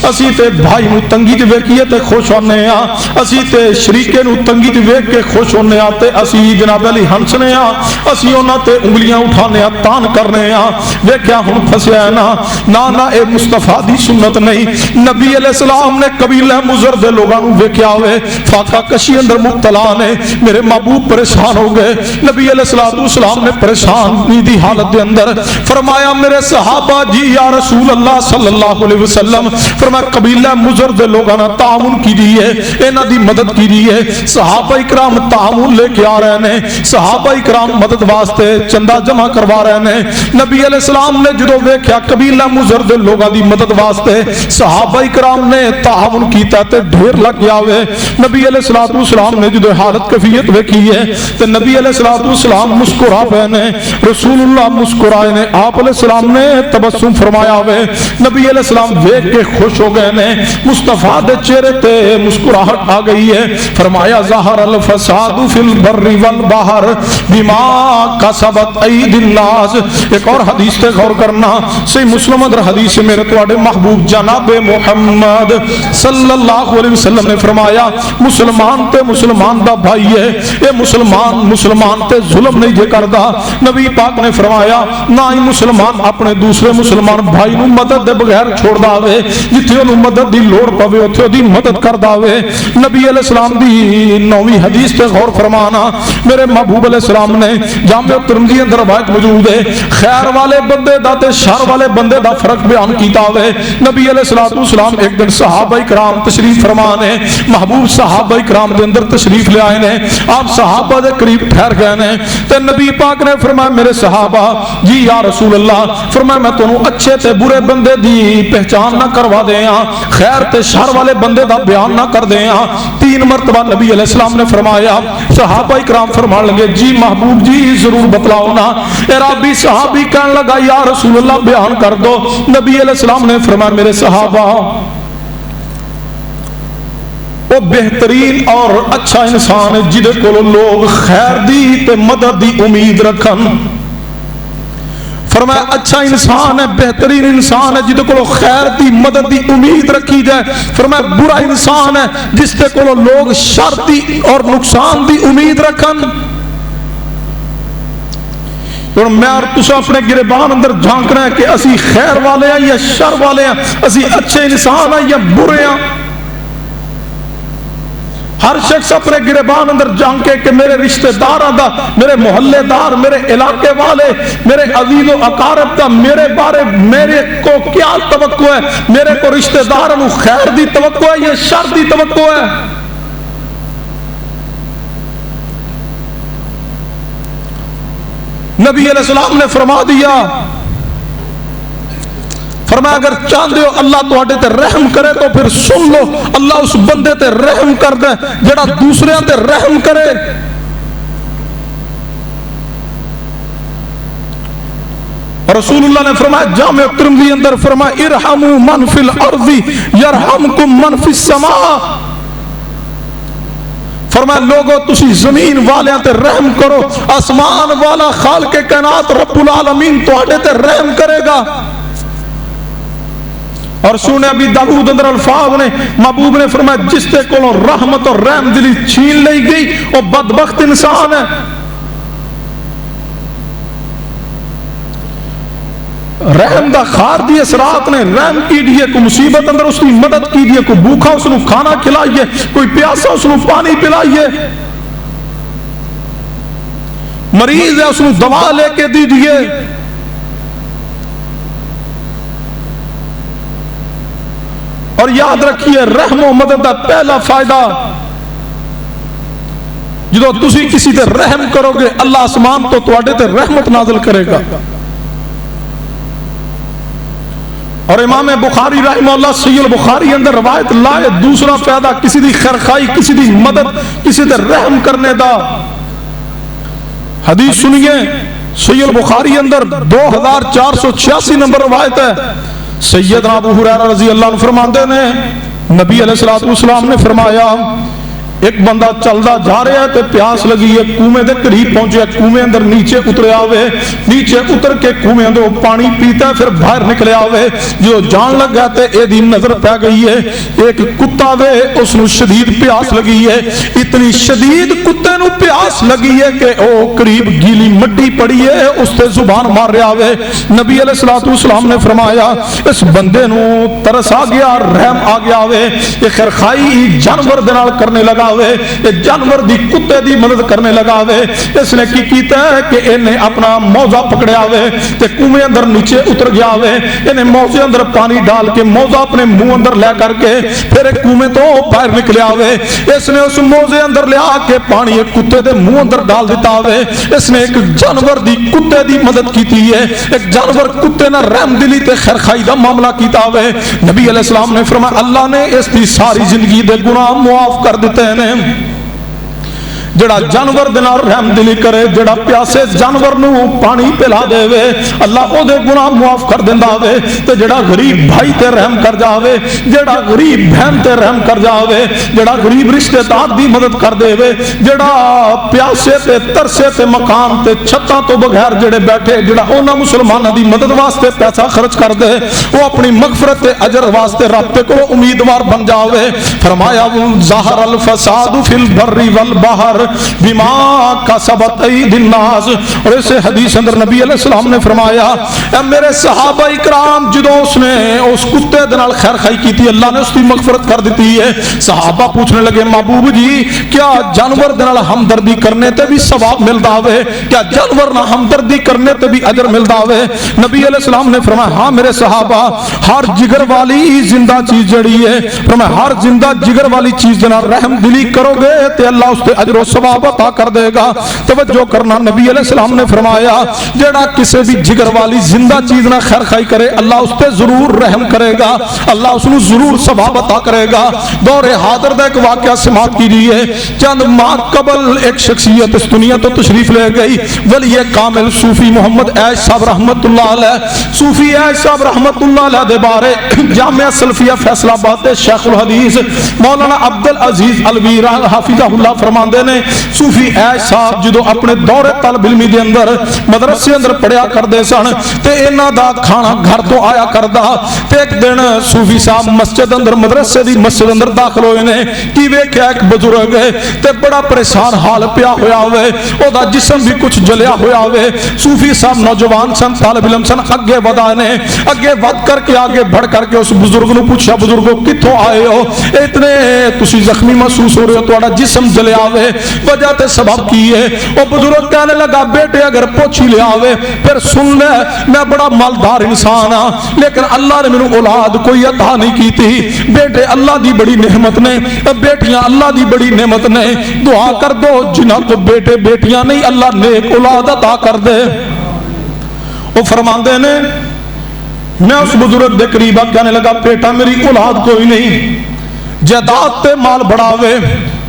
اسی تے بھائی نو تنگی تے ویکھیے تے خوش ہونے ہاں، اسی تے شریکے نو تنگی تے ویکھ کے خوش ہونے ہاں، تے اسی جناب علی ہنسنے ہاں، اسی انہاں تے انگلیاں اٹھانے ہاں، تان کرنے ہاں۔ ویکھیا ہن پھسیا نا نا اے مصطفیٰ دی سنت نہیں۔ نبی علیہ السلام نے قبیلہ مضر دے لوگاں نوں ویکھیا ہوئے فاقہ کشی اندر مبتلا نے، میرے محبوب پریشان ہو گئے۔ نبی علیہ السلام نے پریشانی دی حالت دے اندر فرمایا، میرے صحابہ جی یا رسول اللہ صلی اللہ علیہ وسلم، فرمایا قبیلہ مضر دے لوگاں نے تعاون کی دی ہے، انہاں دی مدد کی دی ہے۔ صحابہ اکرام تعاون لے کے آ رہے ہیں، صحابہ اکرام مدد واسطے چندہ جمع کروا رہے ہیں۔ نبی علیہ السلام نے جدو ویکھیا قبیلہ مضر دے لوگاں دی مدد واسطے صحابہ اکرام نے تعاون کیتا تے ڈھیر لگ گیا ہوئے۔ نبی علیہ السلام نے جدو حالت کیفیت ویکھی ہے تے نبی علیہ السلام مسکرا پے نے، رسول اللہ مسکرائے نے، آپ علیہ السلام نے تبسم فرمایا ہوئے، نبی علیہ السلام دیکھ کے خوش ہو گئے نے، مصطفیٰ دے چہرے تے مسکراہٹ آ گئی ہے۔ فرمایا ظہر الفساد فی البر والبحر بما کسبت ایدی الناس۔ ایک اور حدیث تے غور کرنا، صحیح مسلم اندر حدیث میرے تواڈے محبوب جناب محمد صلی اللہ علیہ وسلم نے فرمایا، مسلمان تے مسلمان دا بھائی ہے، اے مسلمان تے ظلم نہیں جے کردا۔ نبی پاک نے فرمایا نہ ہی مسلمان اپنے دوسرے مسلمان بھائی نو مدد دے بغیر چھوڑ داوے، جتھے انہوں مدد دی لوڑ پوے اوتھے دی مدد کر داوے۔ نبی علیہ السلام دی 9ویں حدیث تے غور فرمانا، میرے محبوب علیہ السلام نے جامع ترمذی اندر روایت موجود ہے، خیر والے بندے دا تے شر والے بندے دا فرق بیان کیتا ہوئے۔ نبی علیہ السلام ایک دن صحابہ اکرام تشریف فرمانے، محبوب صحابہ اکرام دے اندر تشریف لے آئے نے، آپ صحابہ دے قریب ٹھہر گئے نے، تے نبی پاک نے فرمایا میرے صحابہ جی یا رسول اللہ، فرمایا میں تانوں اچھے تے برے بندے دی پہچان نہ کروا دے ہاں، خیر تے شر والے بندے دا بیان نہ کر دے ہاں۔ 3 مرتبہ نبی علیہ السلام نے فرمایا، صحابہ اکرام فرمان لگے جی محبوب جی ضرور بتلاؤ نا۔ عربی صحابی کہنے لگا یا رسول اللہ بیان کر دو۔ نبی علیہ السلام نے فرمایا میرے صحابہ وہ بہترین اور اچھا انسان ہے جدے کو لوگ خیر دی تے مدد دی امید رکھن۔ فرمایا اچھا انسان ہے، بہترین انسان ہے جدے کو خیر دی مدد دی امید رکھی جائے۔ فرمایا برا انسان ہے جس دے کو لوگ شر دی اور نقصان دی امید رکھن۔ اور میں اور تسا اپنے گریبان اندر جھانکنا ہے کہ اسی خیر والے ہیں یا شر والے ہیں، اسی اچھے انسان ہیں یا برے ہیں۔ ہر شخص اپنے گریبان اندر جھانکے کہ میرے رشتہ داراں دا، میرے محلے دار، میرے علاقے والے، میرے عزیز و اقارب دا میرے بارے میرے کو کیا توقع ہے، میرے کو رشتہ داراں نو خیر دی توقع ہے یا شر دی توقع ہے۔ نبی علیہ السلام نے فرما دیا، فرمایا اگر چاہتے ہو اللہ تواڈے تے رحم کرے تو پھر سن لو، اللہ اس بندے تے رحم کر دے جڑا دوسرے تے رحم کرے۔ رسول اللہ نے فرمایا جامع ترمذی اندر فرمایا ارحموا من فی الارض یرحمکم من فی السماء، فرمایا لوگو تسی زمین والیاں تے رحم کرو، آسمان والا خالق کائنات رب العالمین تواڈے تے رحم کرے گا۔ اور سونے ابی داؤد اندر الفاظ نے محبوب نے فرمایا جس تے کولوں رحمت اور رحم دلی چھین لئی گئی وہ بدبخت انسان ہے۔ رحم دا خار دی اثرات نے رحم کی دیئے کو مصیبت اندر اس کی مدد کی دیئے، کو بھوکا اس نے کھانا کھلائیے، کوئی پیاسا اس نے پانی پلائیے، مریض ہے اس نے دوا لے کے دی دیئے۔ اور یاد رکھیے رحم و مدد دا پہلا فائدہ جدو تسی کسی تے رحم کرو گے اللہ آسمان تو تواڈے تے رحمت نازل کرے گا۔ اور امام بخاری رحمہ اللہ صحیح البخاری اندر روایت لائے دوسرا فائدہ کسی دی خیرخائی، کسی دی مدد، کسی تے رحم کرنے دا۔ حدیث سنیے صحیح البخاری اندر 2486 نمبر روایت ہے۔ سیدنا ابو ہریرہ رضی اللہ عنہ فرماتے نے نبی علیہ الصلوۃ والسلام نے فرمایا ایک بندہ چلدا جا رہا ہے تے پیاس لگی ہے، کنویں دے قریب پہنچیا، کنویں اندر نیچے اتریا ہوئے، نیچے اتر کے کنویں اندر وہ پانی پیتا ہے، پھر باہر نکلیا ہوئے، جو جان لگا تے اے دی نظر پہ گئی ہے ایک کتا وے اس نو شدید پیاس لگی ہے، اتنی شدید کتے نو پیاس لگی ہے کہ او قریب گیلی مٹی پڑی ہے اس تے زبان مار رہا ہوئے۔ نبی علیہ الصلوۃ والسلام نے فرمایا اس بندے نو ترس آ گیا، رحم آ گیا ہوئے، یہ خیرخائی جانور دے نال کرنے لگا ہوئے، جانور دی کتے دی مدد کرنے لگا ہوئے۔ اس نے کی کیتا ہے کہ انہیں اپنا موزہ پکڑیا ہوئے تے کنویں اندر نیچے اتر گیا ہوئے، انہیں موزے اندر پانی ڈال کے موزہ اپنے منہ اندر لے کر کے پھر ایک کنویں تو باہر نکلیا ہوئے، اس نے اس موزے اندر لے آ کے پانی ایک کتے دے منہ اندر ڈال دیتا ہوئے۔ اس نے ایک جانور دی کتے دی مدد کیتی ہے، ایک جانور کتے نہ رحم دلی تے خیرخائی دا معاملہ کیتا ہوئے۔ نبی علیہ السلام نے فرمایا اللہ نے اس دی ساری زندگی دے گناہ معاف کر دیتے ہیں۔ جڑا جانور دے نال رحم دلی کرے، جڑا پیاسے جانور نو پانی پلا دے وے اللہ او دے گناہ معاف کر دیندا وے، تے جڑا غریب بھائی تے رحم کر جاوے، جڑا غریب بہن تے رحم کر جاوے، جڑا غریب رشتہ دار دی مدد کر دے وے، جڑا پیاسے تے ترسے تے مکان تے چھتاں تو بغیر جڑے بیٹھے، جڑا انہاں مسلماناں دی مدد واسطے پیسہ خرچ کر دے، وہ اپنی مغفرت تے اجر واسطے رب تے کو امیدوار بن جاوے۔ فرمایا ظاہر الفساد فی البر والبحر بما کسبت ایدی الناس۔ اور اس حدیث اندر نبی علیہ السلام نے فرمایا اے میرے صحابہ اکرام جدو اس نے اس کتے دے نال خیر خائی کی تھی اللہ نے اس کی مغفرت کر دیتی ہے۔ صحابہ پوچھنے لگے محبوب جی کیا جانور دے نال ہمدردی کرنے تے بھی ثواب ملدا ہوے، کیا جانور نال ہمدردی کرنے تے بھی اجر ملدا ہوے؟ نبی علیہ السلام نے فرمایا ہاں میرے صحابہ، ہر جگر والی زندہ چیز جڑی ہے، فرمایا ہر زندہ جگر والی چیز دے نال رحم دلی کرو گے تے اللہ اس تے اجر و ثواب عطا کر دے گا۔ توجہ کرنا، نبی علیہ السلام نے فرمایا جڑا کسی بھی جگر والی زندہ چیز نہ خیر خائی کرے اللہ اس تے ضرور رحم کرے گا، اللہ اس کو ضرور ثواب عطا کرے گا۔ دور حاضر دا ایک واقعہ سماعت کیجیے۔ چند ماہ قبل ایک شخصیت اس دنیا تو تشریف لے گئی، ولی کامل صوفی محمد عیش صاحب رحمت اللہ علیہ۔ صوفی عیش صاحب رحمت اللہ علیہ دے بارے جامعہ سلفیہ فیصل آباد دے شیخ الحدیث مولانا عبدالعزیز الویرہ حافظہ اللہ فرماندے نے صوفی عیش صاحب جدو اپنے دور طالب علمی دے اندر مدرسے اندر پڑھیا کردے سن تے انہاں دا کھانا گھر تو آیا کردا، تے ایک دن صوفی صاحب مسجد اندر مدرسے دی مسجد اندر داخل ہوئے نے، کی ویکھیا ایک بزرگ ہے تے بڑا پریشان حال پیا ہویا ہوئے، او دا جسم بھی کچھ جلیا ہویا ہوئے۔ صوفی صاحب نوجوان سن، طالب علم سن، اگے ودا نے، اگے ود کر کے آگے بڑھ کر کے اس بزرگ نو پوچھا بزرگو کتھوں آئے ہو، اتنے تسی زخمی محسوس ہو رہے ہو، تہاڈا جسم جلیا ہوئے، وجہ تے سبب کی ہے؟ وہ بزرگ کہنے لگا بیٹے اگر پوچھ ہی لیا ہوئے پھر سن لے میں بڑا مالدار انسان ہاں لیکن اللہ نے میرے اولاد کوئی عطا نہیں کی تھی، بیٹے اللہ دی بڑی نعمت نے، بیٹیاں اللہ دی بڑی نعمت نے، دعا کر دو جنہاں کو بیٹے بیٹیاں نہیں اللہ نیک اولاد عطا کر دے۔ وہ فرماندے نے میں اس بزرگ دے قریبا کہنے لگا بیٹا میری اولاد کوئی نہیں، جائیداد تے مال بڑھاوے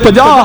50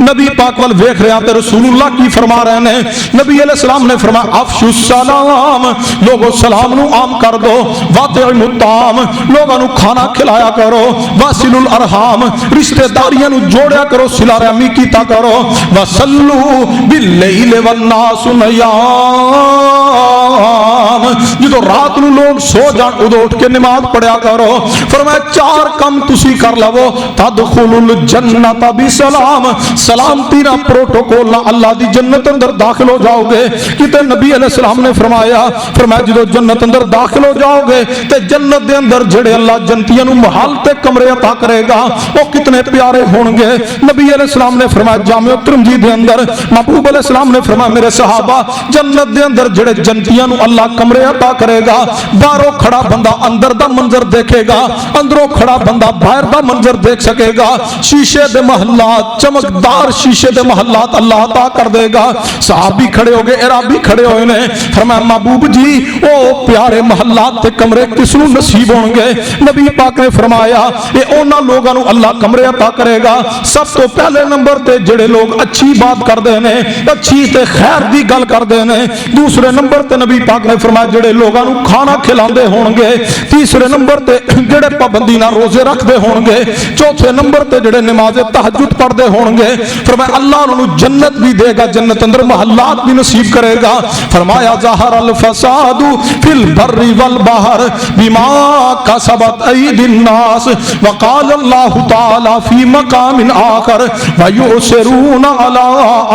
نبی پاک وال ویکھ رہے ہیں تے رسول اللہ کی فرما رہے ہیں. نبی علیہ السلام نے فرمایا افشوا السلام، لوگو سلام نو عام کر دو. واطعموا الطعام، لوگوں نو کھانا کھلایا کرو. واصلوا الارحام، رشتہ داریاں نو جوڑیا کرو، صلہ رحمی کیتا کرو. وصلوا باللیل والناس نیام، جدو رات نو لوگ سو جان ادو اٹھ کے نماز پڑھیا کرو. فرمایا 4 کم تسی کر لو تدخلوا الجنت بسلام، سلامتی نہ پروٹوکول نہ اللہ دی جنت اندر داخل ہو جاؤ گے. کتے نبی علیہ السلام نے فرمایا جدو جنت اندر داخل ہو جاؤ گے تے جنت دے اندر جڑے اللہ جنتیاں نو محل تے کمرے عطا کرے گا وہ کتنے پیارے ہون گے. نبی علیہ السلام نے فرمایا جامع ترمذی دے اندر محبوب علیہ السلام نے فرمایا میرے صحابہ جنت دے اندر جڑے جنتیاں نو اللہ کمرے عطا کرے گا، باہروں کھڑا بندہ اندر دا منظر دیکھے گا، اندروں کھڑا بندہ باہر دا منظر دیکھ سکے گا. شیشے دے محلات، چمکدار شیشے دے محلات اللہ عطا کر دے گا. صحابی کھڑے ہو گئے، عربی کھڑے ہوئے نے. فرمایا محبوب جی او پیارے محلات تے کمرے کس نو نصیب ہون گے؟ نبی پاک نے فرمایا اے اونا لوگاں نو اللہ کمرے عطا کرے گا سب تو پہلے نمبر تے جڑے لوگ اچھی بات کردے نے، اچھی تے خیر دی گل کردے نے. دوسرے نمبر تے نبی پاک نے فرمایا جڑے لوگاں نو کھانا کھلاندے ہون گے. تیسرے نمبر تے جڑے پابندی نال روزے رکھدے ہون گے. چوتھے نمبر تے جڑے نماز تہجد پڑھدے ہون گے. فرمایا اللہ انہاں نو جنت بھی دے گا، جنت اندر محلات بھی نصیب کرے گا. فرمایا ظہر الفساد فی البر والبحر بما کسبت ایدی الناس وقال اللہ تعالی فی مقام آخر ویؤثرون علی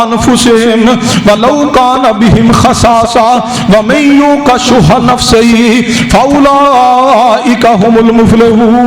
انفسہم ولو کان بہم خصاصہ ومن یوق شح نفسہ فاولئک هم المفلحون.